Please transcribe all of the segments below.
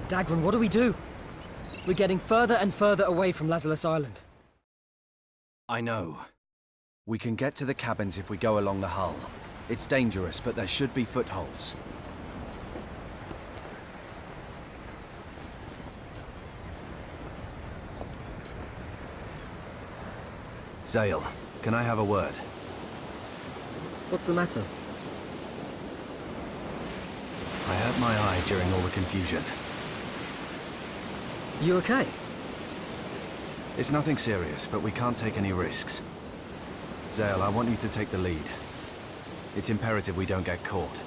Dagran, what do we do? We're getting further and further away from Lazarus Island. I know. We can get to the cabins if we go along the hull. It's dangerous, but there should be footholds. Zale, can I have a word? What's the matter? I hurt my eye during all the confusion. You okay? It's nothing serious, but we can't take any risks. Zale, I want you to take the lead. It's imperative we don't get caught.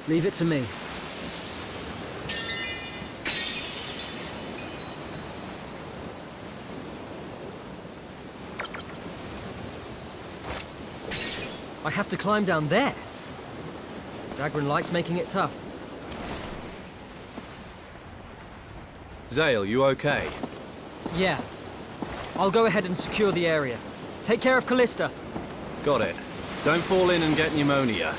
Leave it to me. I have to climb down there. Dagran likes making it tough. Zale, you okay? Yeah. I'll go ahead and secure the area. Take care of Calista. Got it. Don't fall in and get pneumonia.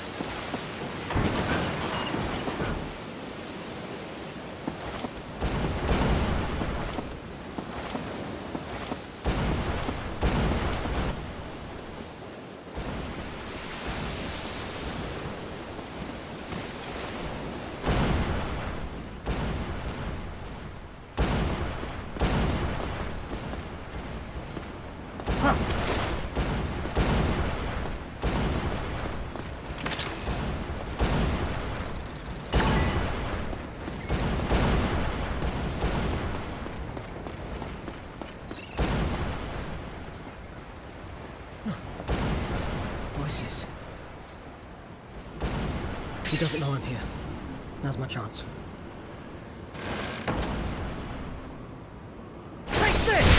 Voices. He doesn't know I'm here. Now's my chance. Take this!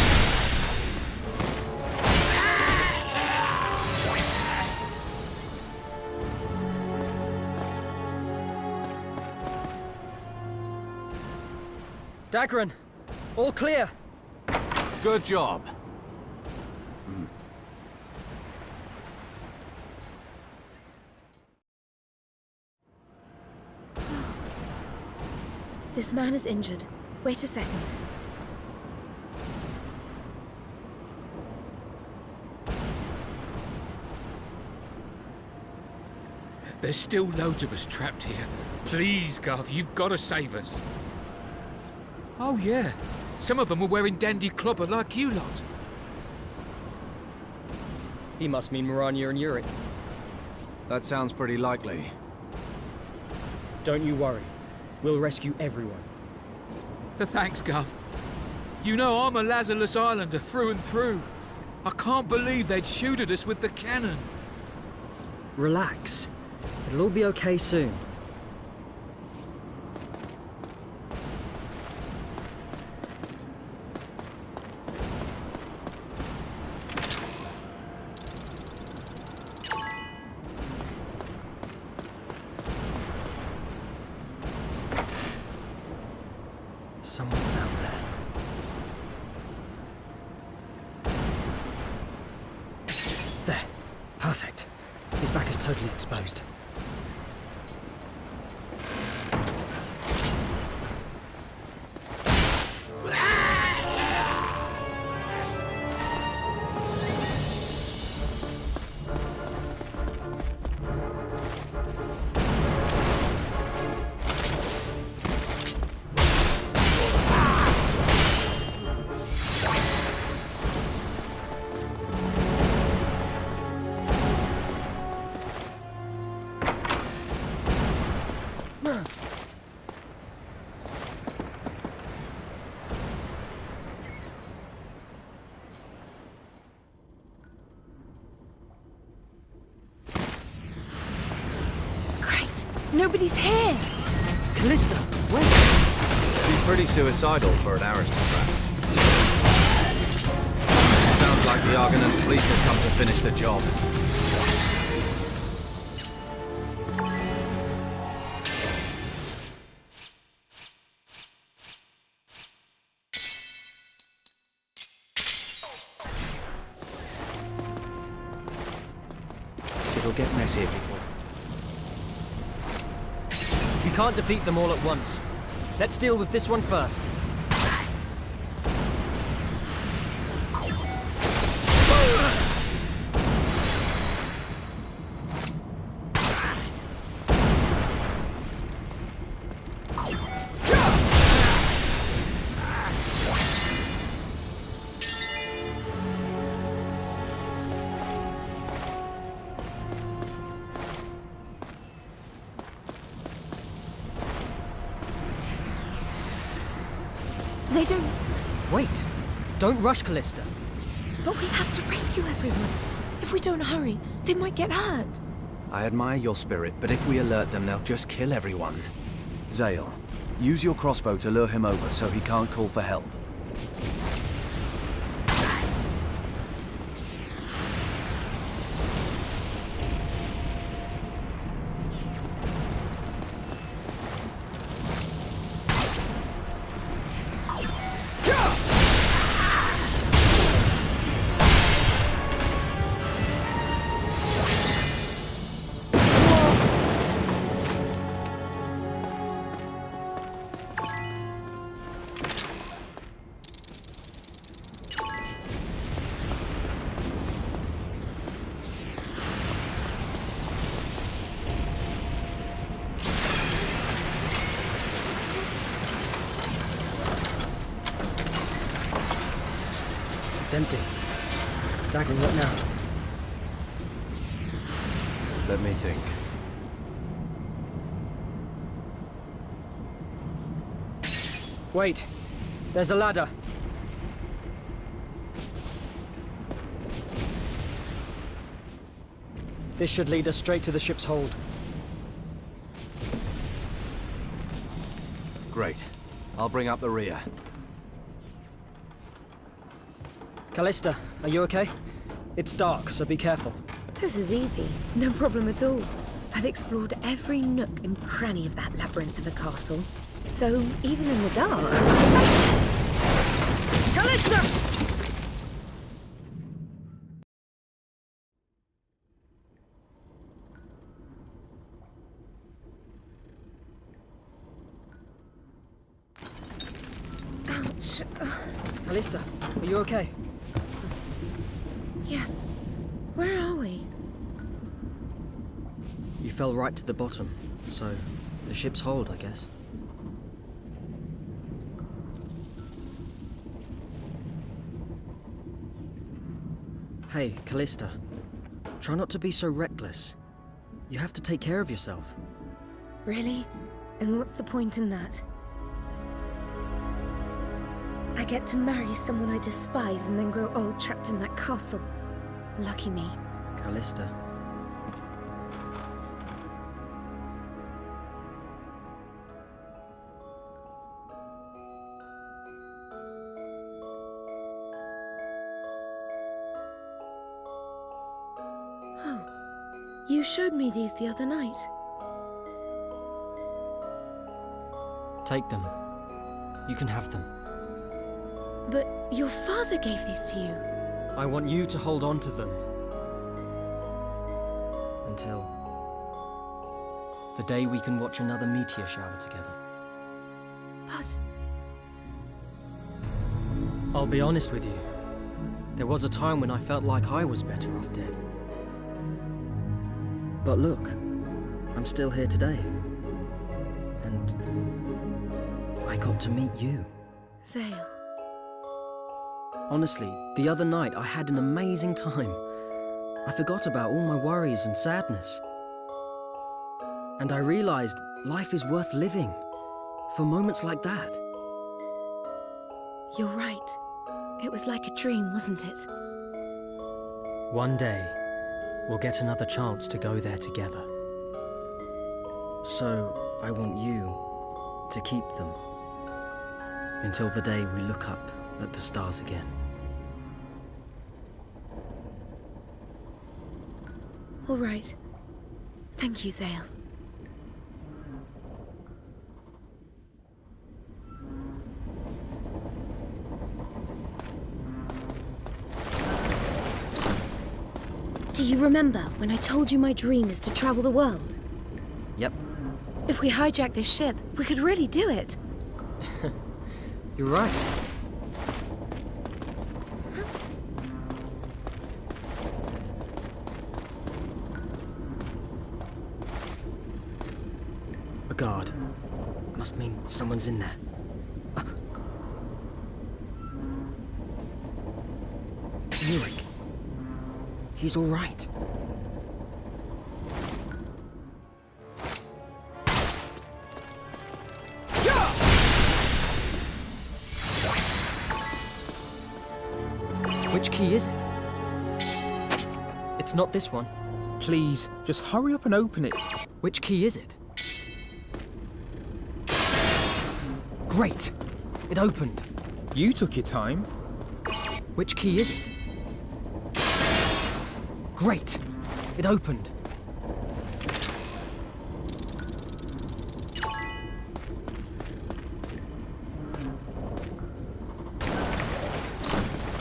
Dagran, all clear. Good job. This man is injured. Wait a second. There's still loads of us trapped here. Please, Gov, you've got to save us. Oh, yeah. Some of them were wearing dandy clobber like you lot. He must mean Maranya and Yurik. That sounds pretty likely. Don't you worry. We'll rescue everyone. Thanks, Gov. You know I'm a Lazarus Islander through and through. I can't believe they'd shoot at us with the cannon. Relax. It'll all be okay soon. Someone's out there. There. Perfect. His back is totally exposed. Nobody's here! Calista, where? He's pretty suicidal for an aristocrat. Sounds like the Argonaut fleet has come to finish the job. It'll get messy, people. We can't defeat them all at once. Let's deal with this one first. They don't... Wait! Don't rush, Calista. But we have to rescue everyone. If we don't hurry, they might get hurt. I admire your spirit, but if we alert them, they'll just kill everyone. Zale, use your crossbow to lure him over so he can't call for help. It's empty. Dagger, what now? Let me think. Wait. There's a ladder. This should lead us straight to the ship's hold. Great. I'll bring up the rear. Calista, are you okay? It's dark, so be careful. This is easy. No problem at all. I've explored every nook and cranny of that labyrinth of a castle. So, even in the dark... Calista! Ouch. Calista, are you okay? Yes. Where are we? You fell right to the bottom, so the ship's hold, I guess. Hey, Calista. Try not to be so reckless. You have to take care of yourself. Really? And what's the point in that? I get to marry someone I despise and then grow old trapped in that castle. Lucky me. Calista. Oh, you showed me these the other night. Take them. You can have them. But your father gave these to you. I want you to hold on to them. Until the day we can watch another meteor shower together. But... I'll be honest with you. There was a time when I felt like I was better off dead. But look, I'm still here today. And I got to meet you. Zale. Honestly, the other night I had an amazing time. I forgot about all my worries and sadness. And I realized life is worth living for moments like that. You're right. It was like a dream, wasn't it? One day, we'll get another chance to go there together. So, I want you to keep them until the day we look up at the stars again. All right. Thank you, Zale. Do you remember when I told you my dream is to travel the world? Yep. If we hijack this ship, we could really do it. You're right. A guard. Must mean someone's in there. Gurak. He's all right. Which key is it? It's not this one. Please, just hurry up and open it. Which key is it? Great! It opened. You took your time. Which key is it? Great! It opened.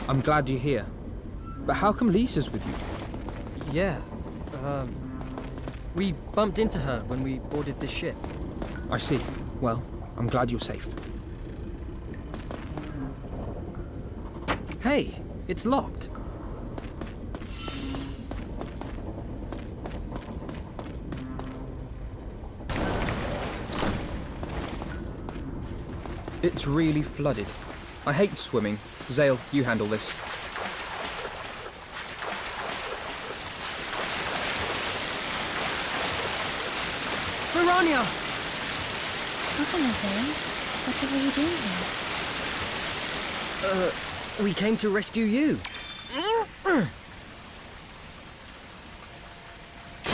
I'm glad you're here. But how come Lisa's with you? Yeah. We bumped into her when we boarded this ship. I see. Well, I'm glad you're safe. Hey, it's locked. It's really flooded. I hate swimming. Zale, you handle this. Piranha! Oh, hello, Zane. Whatever are you doing here? We came to rescue you.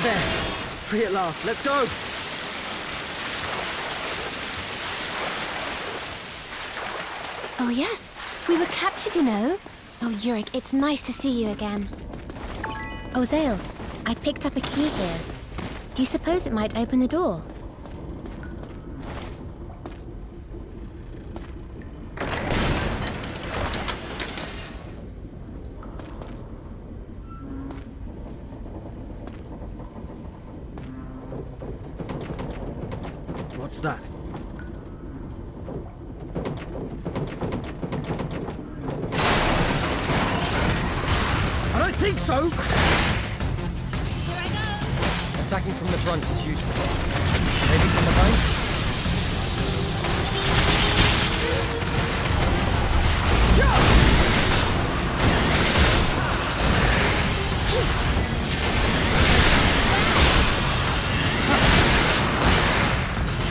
There. Free at last. Let's go! Oh, yes. We were captured, you know. Oh, Gurak, it's nice to see you again. Oh, Zale, I picked up a key here. Do you suppose it might open the door? What's that? I don't think so! Attacking from the front is useless. Maybe from behind?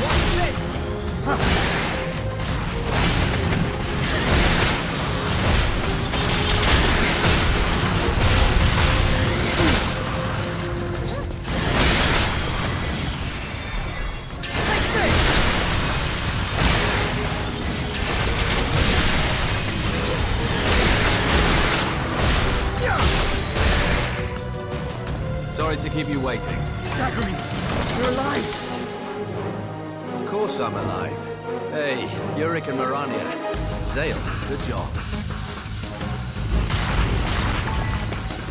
Watch this! Sorry to keep you waiting. Daggery! You're alive! Of course I'm alive. Hey, Gurak and Marania. Zale, good job.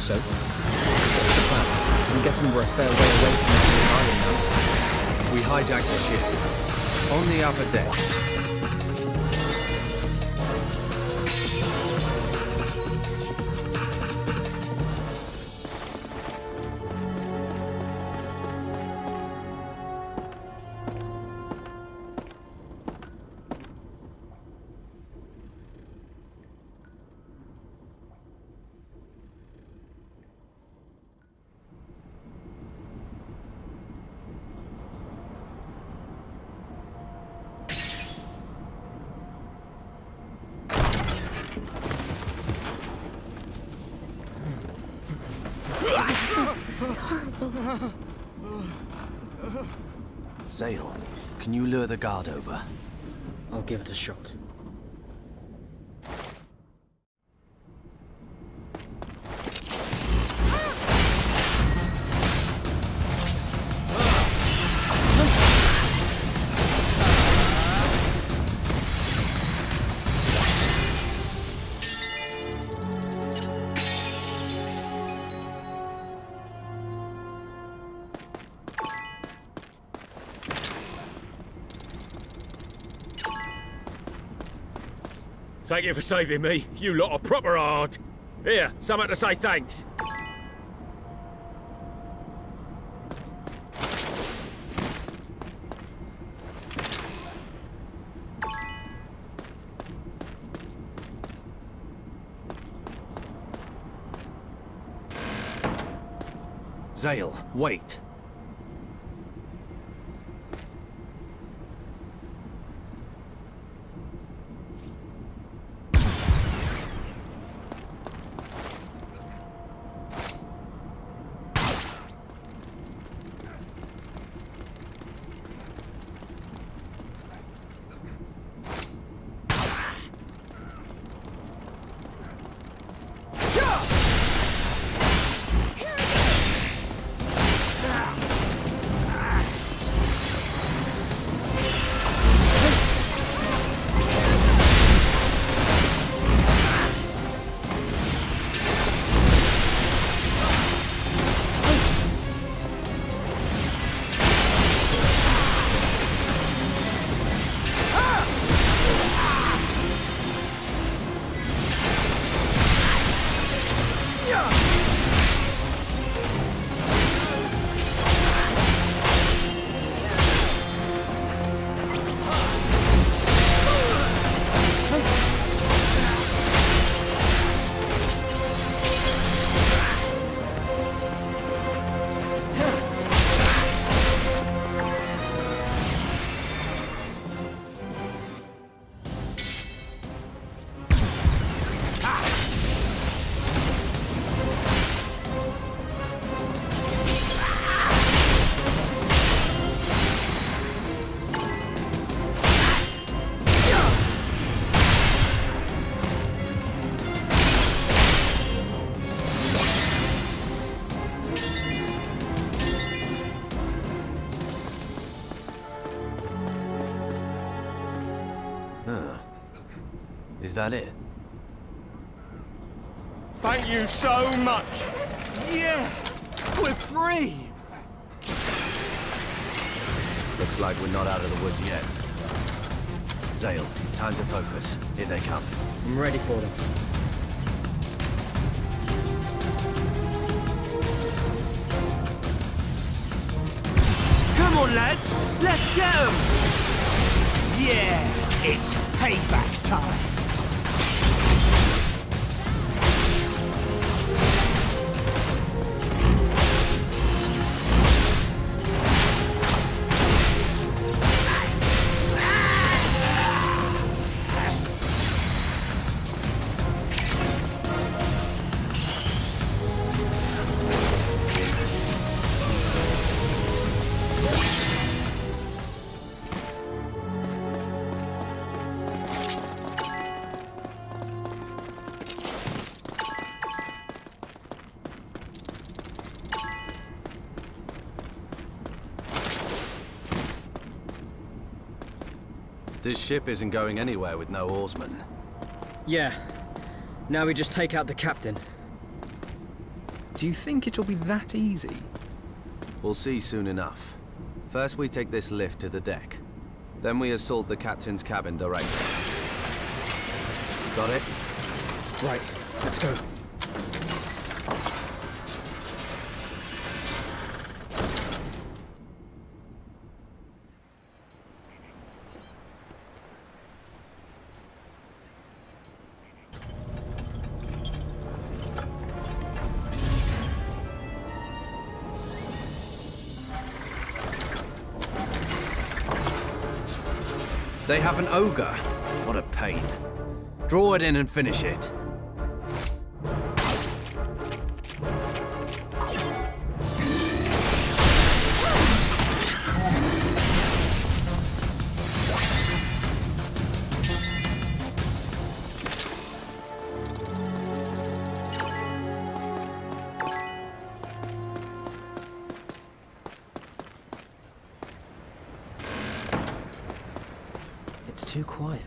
So, what's the plan? I'm guessing we're a fair way away from the island now. We hijacked the ship. On the upper deck. This is horrible. Zale, can you lure the guard over? I'll give it a shot. Thank you for saving me. You lot are proper hard. Here, something to say thanks. Zale, wait. Is that it? Thank you so much. Yeah, we're free. Looks like we're not out of the woods yet. Zale, time to focus. Here they come. I'm ready for them. Come on, lads, let's go. Yeah, it's payback time. This ship isn't going anywhere with no oarsmen. Yeah. Now we just take out the captain. Do you think it'll be that easy? We'll see soon enough. First we take this lift to the deck. Then we assault the captain's cabin directly. Got it? Right, let's go. They have an ogre. What a pain. Draw it in and finish it. It's too quiet.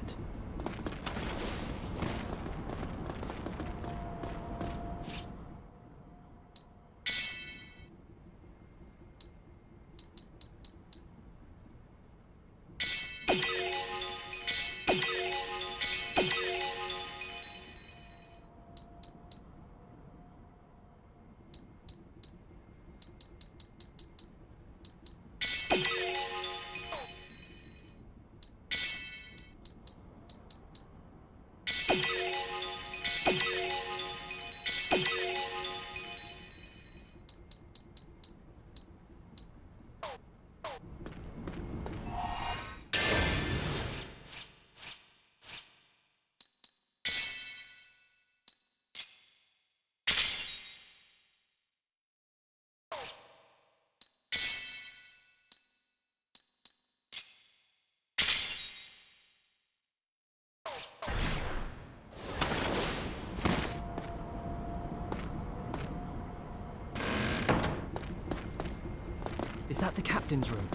Is that the captain's room?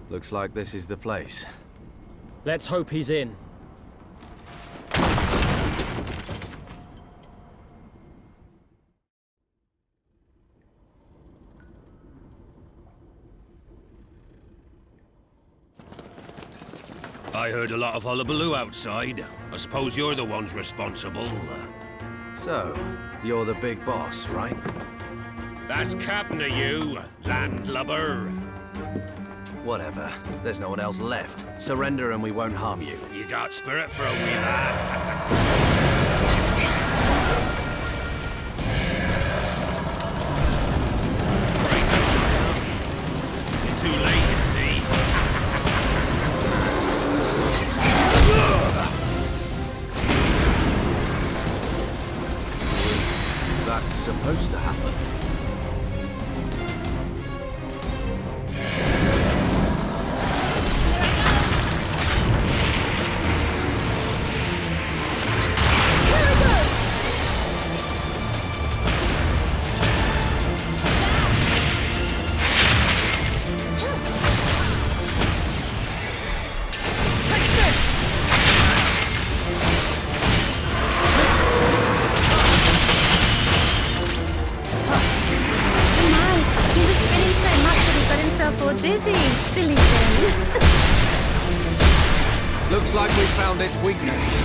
Looks like this is the place. Let's hope he's in. I heard a lot of hullabaloo outside. I suppose you're the ones responsible. So, you're the big boss, right? That's captain of you, landlubber. Whatever. There's no one else left. Surrender and we won't harm you. You got spirit for a wee lad. You're too late, you see. That's supposed to happen. Dizzy, silly thing. Looks like we found its weakness.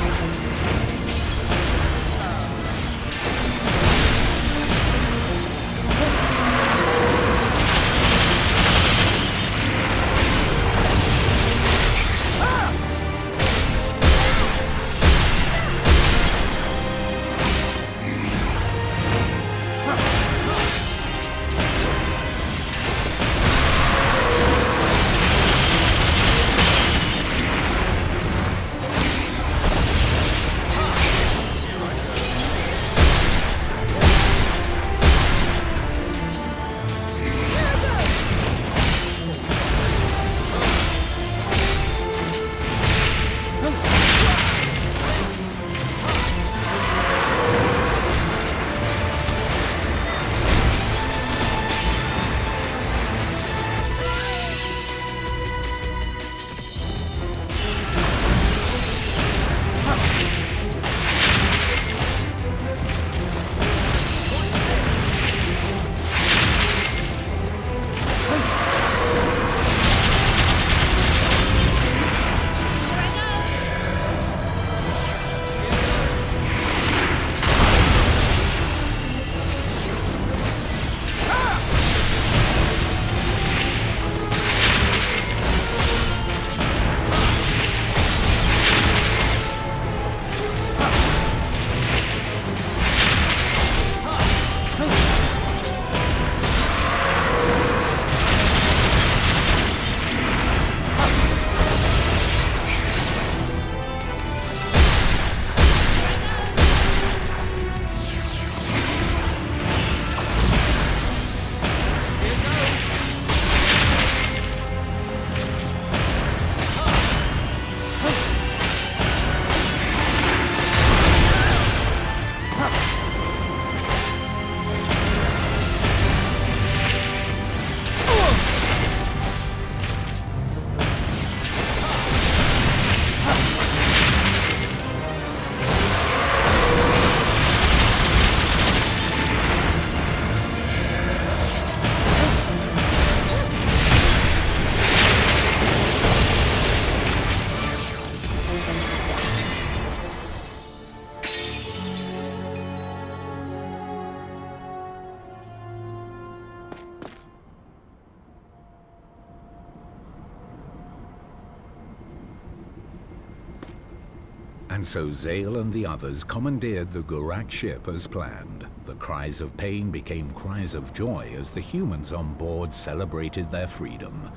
And so Zale and the others commandeered the Gurak ship as planned. The cries of pain became cries of joy as the humans on board celebrated their freedom,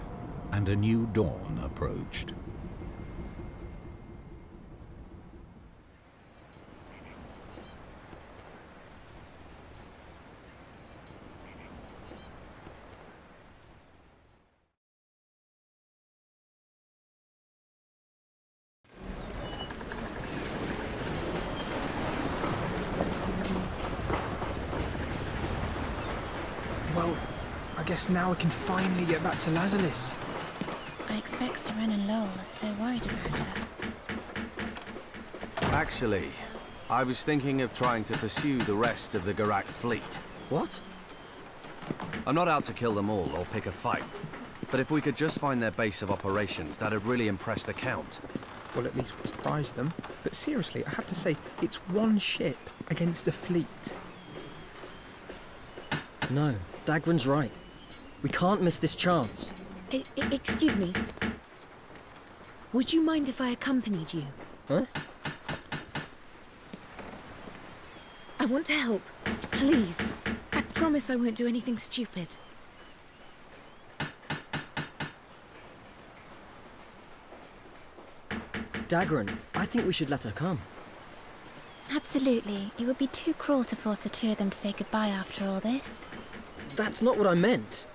and a new dawn approached. guess now I can finally get back to Lazalis. I expect Seren and Lowell are so worried about us. Actually, I was thinking of trying to pursue the rest of the Gurak fleet. What? I'm not out to kill them all or pick a fight. But if we could just find their base of operations, that'd really impress the Count. Well, at least we surprised them. But seriously, I have to say, it's one ship against a fleet. No, Dagran's right. We can't miss this chance. Excuse me. Would you mind if I accompanied you? Huh? I want to help. Please. I promise I won't do anything stupid. Dagran, I think we should let her come. Absolutely. It would be too cruel to force the two of them to say goodbye after all this. That's not what I meant.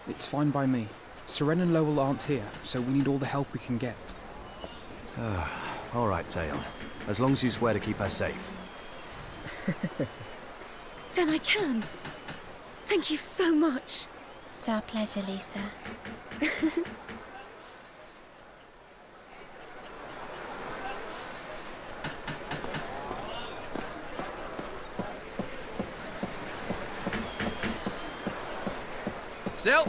It's fine by me. Seren and Lowell aren't here, so we need all the help we can get. All right, Zale. As long as you swear to keep her safe. Then I can. Thank you so much. It's our pleasure, Lisa. Still!